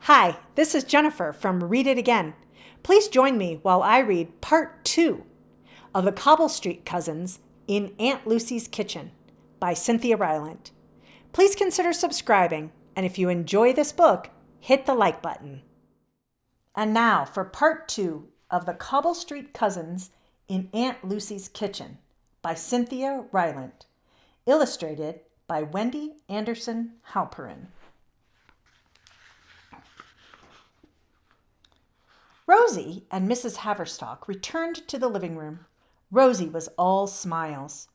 Hi, this is Jennifer from Read It Again. Please join me while I read Part 2 of The Cobble Street Cousins in Aunt Lucy's Kitchen by Cynthia Rylant. Please consider subscribing, and if you enjoy this book, hit the like button. And now for Part 2 of The Cobble Street Cousins in Aunt Lucy's Kitchen by Cynthia Rylant, illustrated by Wendy Anderson Halperin. Rosie and Mrs. Haverstock returned to the living room. Rosie was all smiles.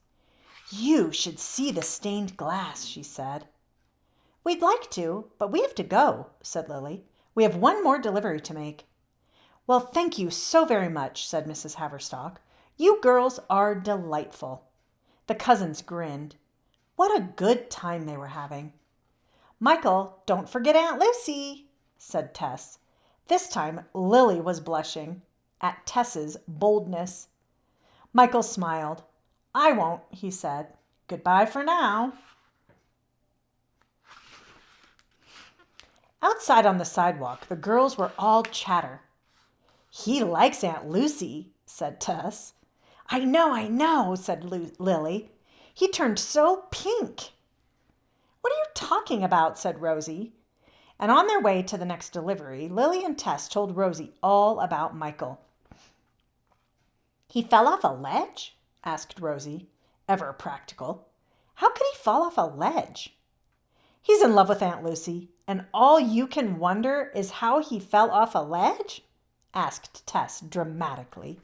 "You should see the stained glass," she said. "We'd like to, but we have to go," said Lily. "We have one more delivery to make." "Well, thank you so very much," said Mrs. Haverstock. "You girls are delightful." The cousins grinned. What a good time they were having. "Michael, don't forget Aunt Lucy," said Tess. This time, Lily was blushing at Tess's boldness. Michael smiled. "I won't," he said. "Goodbye for now." Outside on the sidewalk, the girls were all chatter. "He likes Aunt Lucy," said Tess. I know," said Lily. "He turned so pink." "What are you talking about?" said Rosie. And on their way to the next delivery, Lily and Tess told Rosie all about Michael. "He fell off a ledge?" asked Rosie, ever practical. "How could he fall off a ledge?" "He's in love with Aunt Lucy, and all you can wonder is how he fell off a ledge?" asked Tess dramatically.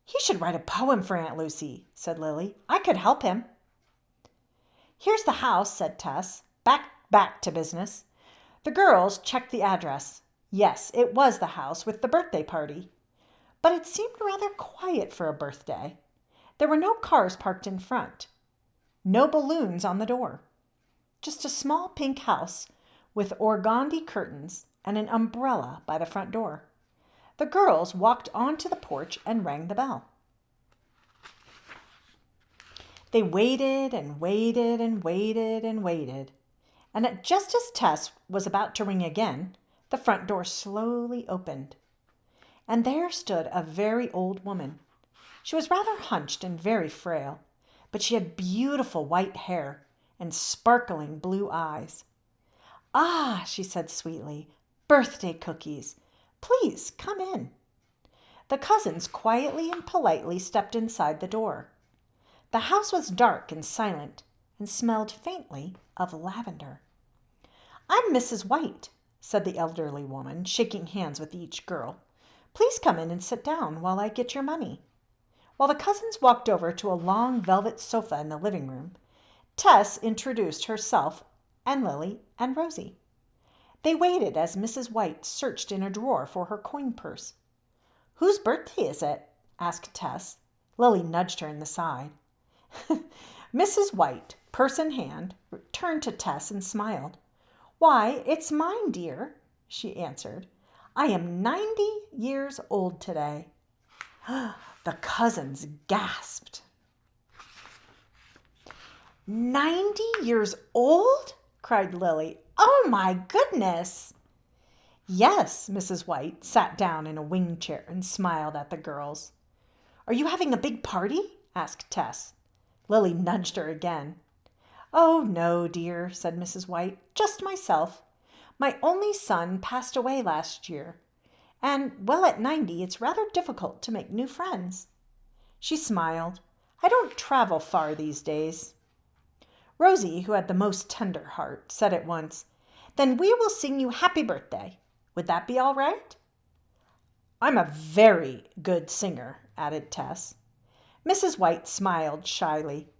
"He should write a poem for Aunt Lucy," said Lily. "I could help him." "Here's the house," said Tess. Back to business. The girls checked the address. Yes, it was the house with the birthday party. But it seemed rather quiet for a birthday. There were no cars parked in front. No balloons on the door. Just a small pink house with organdy curtains and an umbrella by the front door. The girls walked onto the porch and rang the bell. They waited and waited and waited and waited. And just as Tess was about to ring again, the front door slowly opened. And there stood a very old woman. She was rather hunched and very frail, but she had beautiful white hair and sparkling blue eyes. "Ah," she said sweetly, "birthday cookies. Please come in." The cousins quietly and politely stepped inside the door. The house was dark and silent and smelled faintly of lavender. "I'm Mrs. White," said the elderly woman, shaking hands with each girl. "Please come in and sit down while I get your money." While the cousins walked over to a long velvet sofa in the living room, Tess introduced herself and Lily and Rosie. They waited as Mrs. White searched in a drawer for her coin purse. "Whose birthday is it?" asked Tess. Lily nudged her in the side. Mrs. White, purse in hand, turned to Tess and smiled. "Why, it's mine, dear," she answered. "I am 90 years old today." The cousins gasped. 90 years old?" cried Lily. "Oh, my goodness!" "Yes," Mrs. White sat down in a wing chair and smiled at the girls. "Are you having a big party?" asked Tess. Lily nudged her again. "Oh, no, dear," said Mrs. White. "Just myself. My only son passed away last year. And, well, at 90, it's rather difficult to make new friends." She smiled. "I don't travel far these days." Rosie, who had the most tender heart, said at once, "Then we will sing you happy birthday. Would that be all right?" "I'm a very good singer," added Tess. Mrs. White smiled shyly.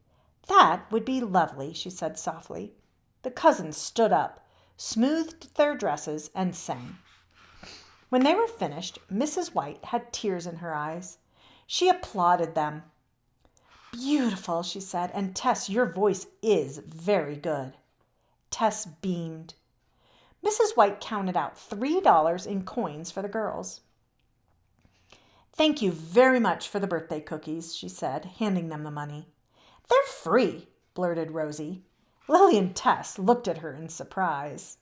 "That would be lovely," she said softly. The cousins stood up, smoothed their dresses, and sang. When they were finished, Mrs. White had tears in her eyes. She applauded them. "Beautiful," she said, "and Tess, your voice is very good." Tess beamed. Mrs. White counted out $3 in coins for the girls. "Thank you very much for the birthday cookies," she said, handing them the money. "They're free," blurted Rosie. Lily and Tess looked at her in surprise.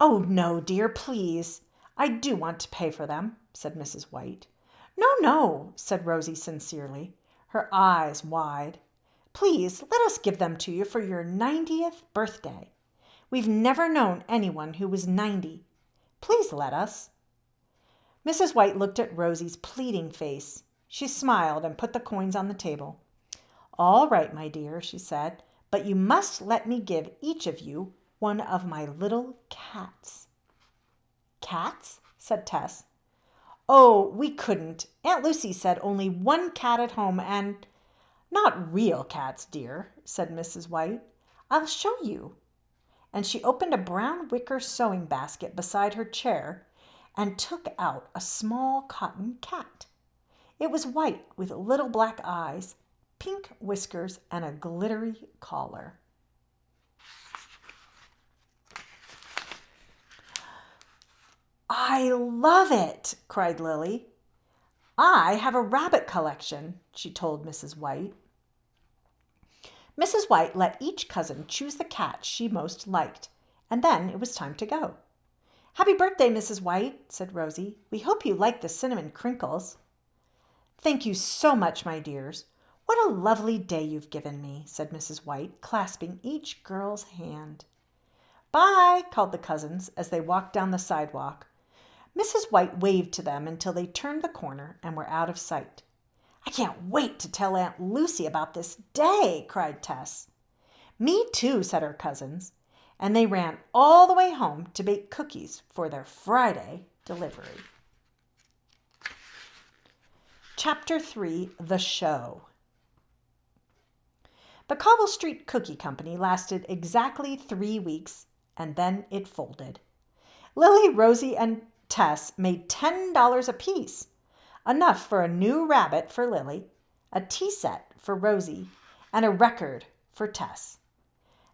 "Oh, no, dear, please. I do want to pay for them," said Mrs. White. "No, no," said Rosie sincerely, her eyes wide. "Please let us give them to you for your 90th birthday. We've never known anyone who was 90. Please let us." Mrs. White looked at Rosie's pleading face. She smiled and put the coins on the table. "All right, my dear," she said, "but you must let me give each of you one of my little cats." "Cats?" said Tess. "Oh, we couldn't. Aunt Lucy said only one cat at home and—" "Not real cats, dear," said Mrs. White. "I'll show you." And she opened a brown wicker sewing basket beside her chair and took out a small cotton cat. It was white with little black eyes, pink whiskers, and a glittery collar. "I love it!" cried Lily. "I have a rabbit collection," she told Mrs. White. Mrs. White let each cousin choose the cat she most liked, and then it was time to go. "Happy birthday, Mrs. White," said Rosie. "We hope you like the cinnamon crinkles." "Thank you so much, my dears. What a lovely day you've given me," said Mrs. White, clasping each girl's hand. "Bye," called the cousins as they walked down the sidewalk. Mrs. White waved to them until they turned the corner and were out of sight. "I can't wait to tell Aunt Lucy about this day," cried Tess. "Me too," said her cousins, and they ran all the way home to bake cookies for their Friday delivery. Chapter 3, The Show. The Cobble Street Cookie Company lasted exactly 3 weeks, and then it folded. Lily, Rosie, and Tess made $10 apiece, enough for a new rabbit for Lily, a tea set for Rosie, and a record for Tess.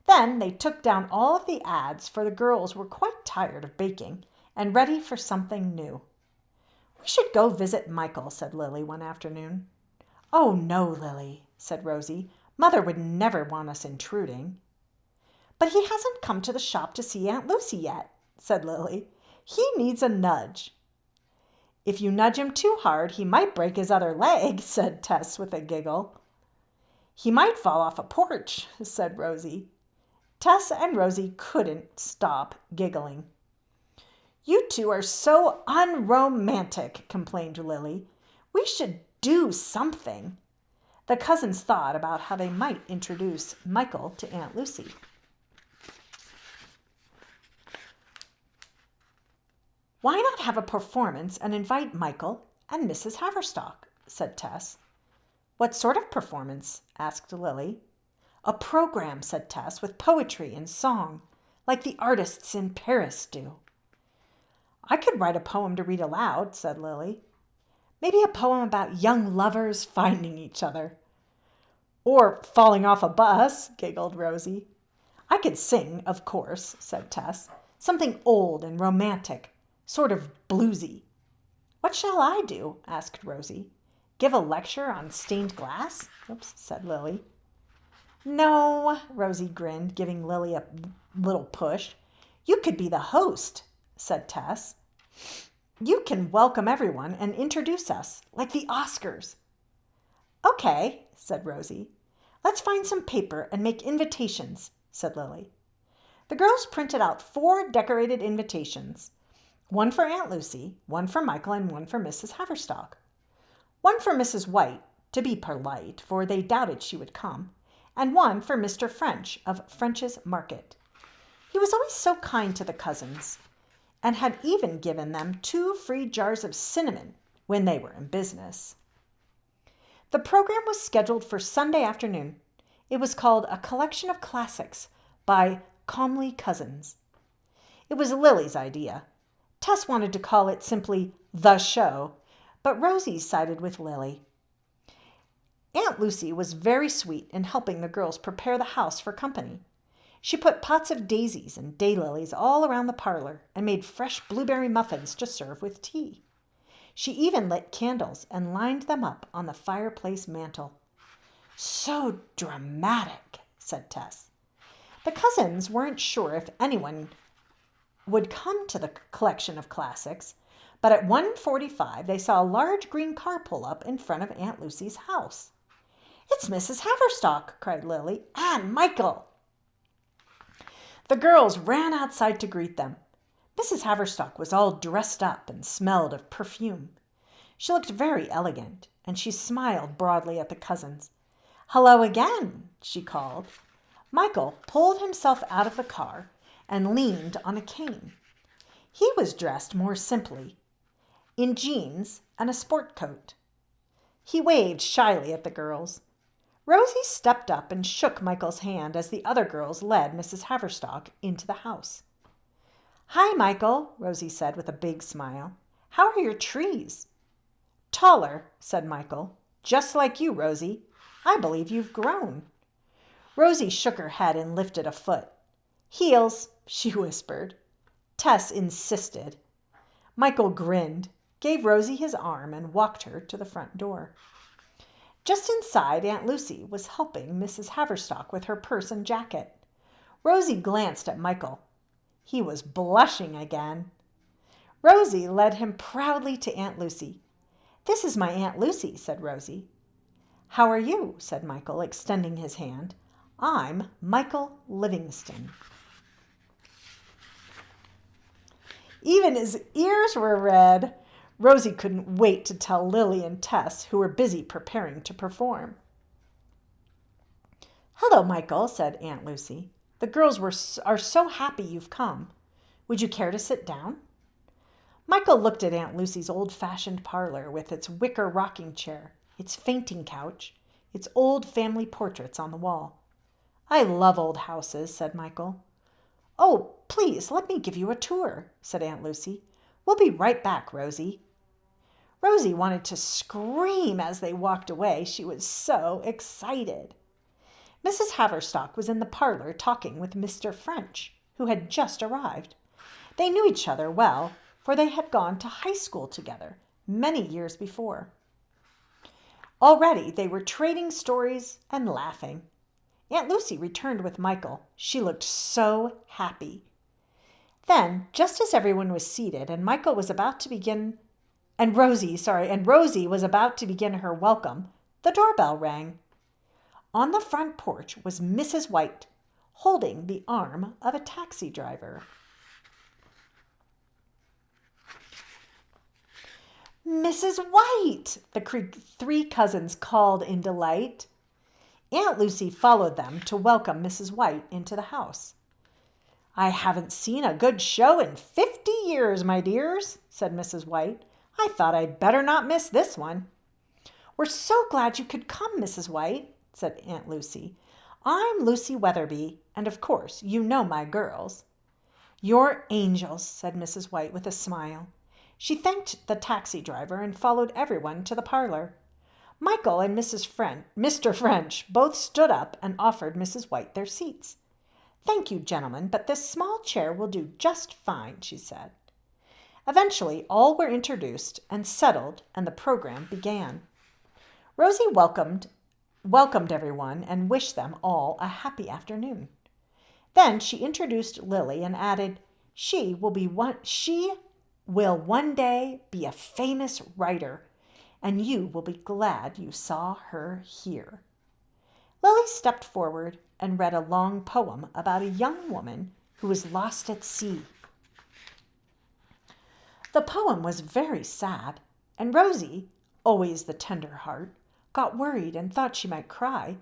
Then they took down all of the ads, for the girls were quite tired of baking and ready for something new. "We should go visit Michael," said Lily one afternoon. "Oh, no, Lily," said Rosie. "Mother would never want us intruding." "But he hasn't come to the shop to see Aunt Lucy yet," said Lily. "He needs a nudge." "If you nudge him too hard, he might break his other leg," said Tess with a giggle. "He might fall off a porch," said Rosie. Tess and Rosie couldn't stop giggling. "You two are so unromantic," complained Lily. "We should do something." The cousins thought about how they might introduce Michael to Aunt Lucy. "Why not have a performance and invite Michael and Mrs. Haverstock?" said Tess. "What sort of performance?" asked Lily. "A program," said Tess, "with poetry and song, like the artists in Paris do." "I could write a poem to read aloud," said Lily. "Maybe a poem about young lovers finding each other." "Or falling off a bus," giggled Rosie. "I could sing, of course," said Tess. "Something old and romantic, sort of bluesy." "What shall I do?" asked Rosie. "Give a lecture on stained glass?" said Lily. "No," Rosie grinned, giving Lily a little push. "You could be the host," said Tess. "You can welcome everyone and introduce us, like the Oscars." "Okay," said Rosie. "Let's find some paper and make invitations," said Lily. The girls printed out 4 decorated invitations. One for Aunt Lucy, one for Michael, and one for Mrs. Haverstock. One for Mrs. White, to be polite, for they doubted she would come, and one for Mr. French of French's Market. He was always so kind to the cousins, and had even given them 2 free jars of cinnamon when they were in business. The program was scheduled for Sunday afternoon. It was called A Collection of Classics by Comely Cousins. It was Lily's idea. Tess wanted to call it simply The Show, but Rosie sided with Lily. Aunt Lucy was very sweet in helping the girls prepare the house for company. She put pots of daisies and daylilies all around the parlor and made fresh blueberry muffins to serve with tea. She even lit candles and lined them up on the fireplace mantel. "So dramatic," said Tess. The cousins weren't sure if anyone would come to the collection of classics, but at 1:45 they saw a large green car pull up in front of Aunt Lucy's house. "It's Mrs. Haverstock," cried Lily, "and Michael." The girls ran outside to greet them. Mrs. Haverstock was all dressed up and smelled of perfume. She looked very elegant, and she smiled broadly at the cousins. "Hello again," she called. Michael pulled himself out of the car and leaned on a cane. He was dressed more simply, in jeans and a sport coat. He waved shyly at the girls. Rosie stepped up and shook Michael's hand as the other girls led Mrs. Haverstock into the house. "Hi, Michael," Rosie said with a big smile. "How are your trees?" "Taller," said Michael. "Just like you, Rosie. I believe you've grown." Rosie shook her head and lifted a foot. "Heels," she whispered. Tess insisted. Michael grinned, gave Rosie his arm, and walked her to the front door. Just inside, Aunt Lucy was helping Mrs. Haverstock with her purse and jacket. Rosie glanced at Michael. He was blushing again. Rosie led him proudly to Aunt Lucy. "This is my Aunt Lucy," said Rosie. "How are you?" said Michael, extending his hand. "I'm Michael Livingston." Even his ears were red. Rosie couldn't wait to tell Lily and Tess, who were busy preparing to perform. "Hello, Michael," said Aunt Lucy. "The girls are so happy you've come. Would you care to sit down?" Michael looked at Aunt Lucy's old-fashioned parlor with its wicker rocking chair, its fainting couch, its old family portraits on the wall. "I love old houses," said Michael. "Oh, please let me give you a tour," said Aunt Lucy. "We'll be right back, Rosie." Rosie wanted to scream as they walked away. She was so excited. Mrs. Haverstock was in the parlor talking with Mr. French, who had just arrived. They knew each other well, for they had gone to high school together many years before. Already they were trading stories and laughing. Aunt Lucy returned with Michael. She looked so happy. Then, just as everyone was seated and Michael was about to begin, and Rosie was about to begin her welcome, the doorbell rang. On the front porch was Mrs. White, holding the arm of a taxi driver. "Mrs. White!" the three cousins called in delight. Aunt Lucy followed them to welcome Mrs. White into the house. "I haven't seen a good show in 50 years, my dears," said Mrs. White. "I thought I'd better not miss this one." "We're so glad you could come, Mrs. White," said Aunt Lucy. "I'm Lucy Weatherby, and of course you know my girls." "You're angels," said Mrs. White with a smile. She thanked the taxi driver and followed everyone to the parlor. Michael and Mr. French both stood up and offered Mrs. White their seats. "Thank you, gentlemen, but this small chair will do just fine," she said. Eventually, all were introduced and settled, and the program began. Rosie welcomed everyone and wished them all a happy afternoon. Then she introduced Lily and added, She will one day be a famous writer, and you will be glad you saw her here." Lily stepped forward and read a long poem about a young woman who was lost at sea. The poem was very sad, and Rosie, always the tender heart, got worried and thought she might cry.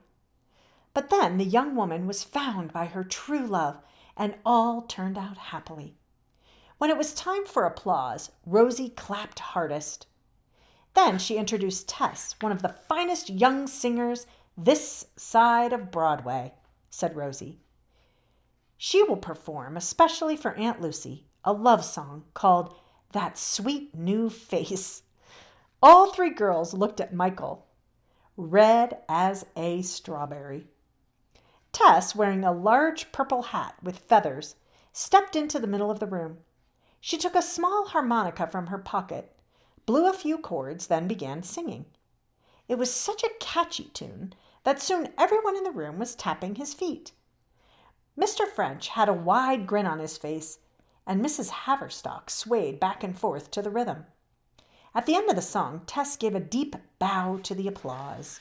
But then the young woman was found by her true love, and all turned out happily. When it was time for applause, Rosie clapped hardest. Then she introduced Tess, one of the finest young singers this side of Broadway, said Rosie. She will perform, especially for Aunt Lucy, a love song called That Sweet New Face. All three girls looked at Michael, red as a strawberry. Tess, wearing a large purple hat with feathers, stepped into the middle of the room. She took a small harmonica from her pocket, blew a few chords, then began singing. It was such a catchy tune that soon everyone in the room was tapping his feet. Mr. French had a wide grin on his face, and Mrs. Haverstock swayed back and forth to the rhythm. At the end of the song, Tess gave a deep bow to the applause.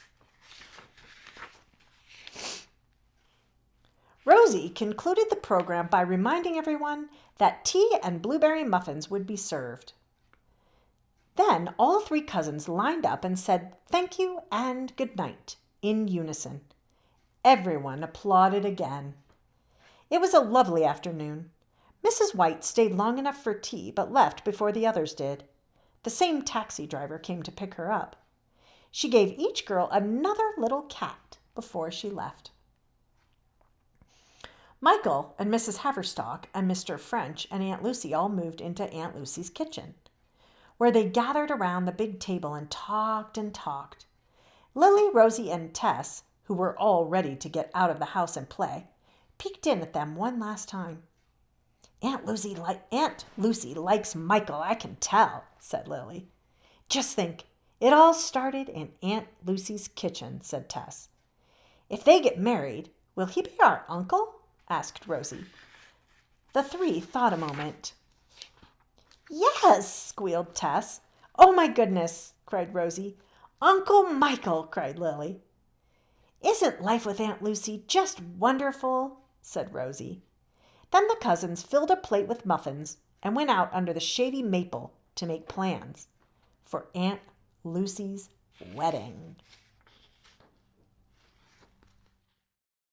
Rosie concluded the program by reminding everyone that tea and blueberry muffins would be served. Then all three cousins lined up and said thank you and good night in unison. Everyone applauded again. It was a lovely afternoon. Mrs. White stayed long enough for tea but left before the others did. The same taxi driver came to pick her up. She gave each girl another little cat before she left. Michael and Mrs. Haverstock and Mr. French and Aunt Lucy all moved into Aunt Lucy's kitchen, where they gathered around the big table and talked and talked. Lily, Rosie, and Tess, who were all ready to get out of the house and play, peeked in at them one last time. Aunt Lucy likes Michael, I can tell, said Lily. Just think, it all started in Aunt Lucy's kitchen, said Tess. If they get married, will he be our uncle? Asked Rosie. The three thought a moment. Yes, squealed Tess. Oh my goodness, cried Rosie. Uncle Michael, cried Lily. Isn't life with Aunt Lucy just wonderful? Said Rosie. Then the cousins filled a plate with muffins and went out under the shady maple to make plans for Aunt Lucy's wedding.